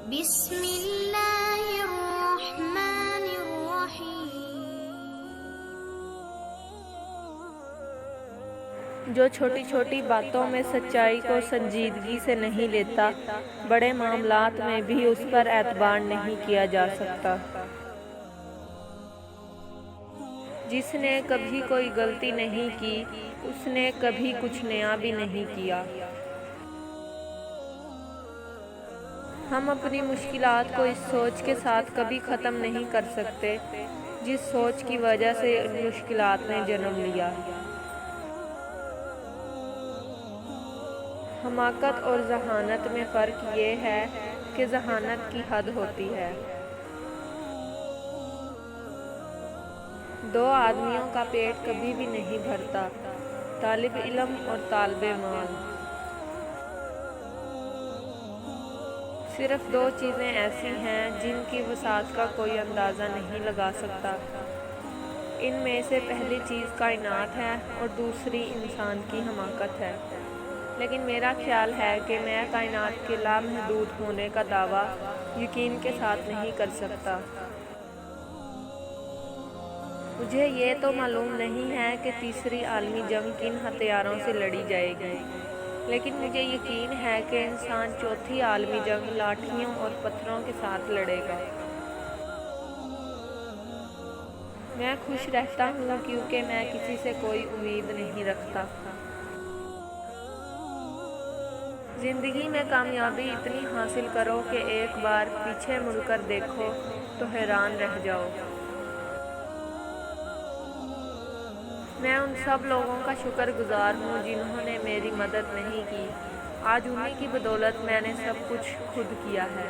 बिस्मिल्लाहिर्रहमानिर्रहीम। जो छोटी छोटी बातों में सच्चाई को संजीदगी से नहीं लेता, बड़े मामलात में भी उस पर एतबार नहीं किया जा सकता। जिसने कभी कोई गलती नहीं की, उसने कभी कुछ नया भी नहीं किया। हम अपनी मुश्किलात को इस सोच के साथ कभी ख़त्म नहीं कर सकते जिस सोच की वजह से इन मुश्किलात ने जन्म लिया। हमाकत और जहानत में फ़र्क ये है कि जहानत की हद होती है। दो आदमियों का पेट कभी भी नहीं भरता, तालिब इल्म और तालिबे माल। सिर्फ दो चीज़ें ऐसी हैं जिनकी वसात का कोई अंदाज़ा नहीं लगा सकता। इनमें से पहली चीज़ कायनात है और दूसरी इंसान की हमाकत है। लेकिन मेरा ख्याल है कि मैं कायनात के लामहदूद होने का दावा यकीन के साथ नहीं कर सकता। मुझे ये तो मालूम नहीं है कि तीसरी आलमी जंग किन हथियारों से लड़ी जाएगी, लेकिन मुझे यकीन है कि इंसान चौथी आलमी जंग लाठियों और पत्थरों के साथ लड़ेगा। मैं खुश रहता हूँ क्योंकि मैं किसी से कोई उम्मीद नहीं रखता। ज़िंदगी में कामयाबी इतनी हासिल करो कि एक बार पीछे मुड़कर देखो तो हैरान रह जाओ। मैं उन सब लोगों का शुक्रगुजार हूँ जिन्होंने मेरी मदद नहीं की। आज उन्हीं की बदौलत मैंने सब कुछ खुद किया है।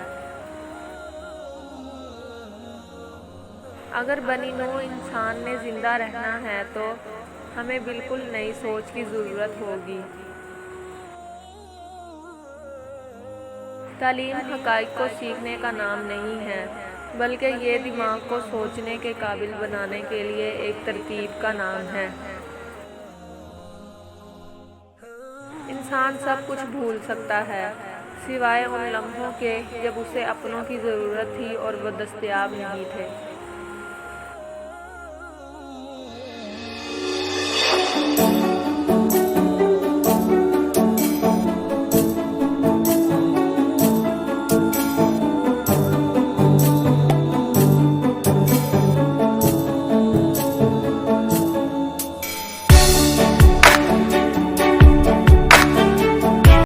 अगर बनी नौ इंसान ने ज़िंदा रहना है तो हमें बिल्कुल नई सोच की ज़रूरत होगी। तालीम हक़ाइक़ को सीखने का नाम नहीं है, बल्कि ये दिमाग को सोचने के काबिल बनाने के लिए एक तरकीब का नाम है। इंसान सब कुछ भूल सकता है सिवाय उन लम्हों के जब उसे अपनों की ज़रूरत थी और वो दस्तयाब नहीं थे।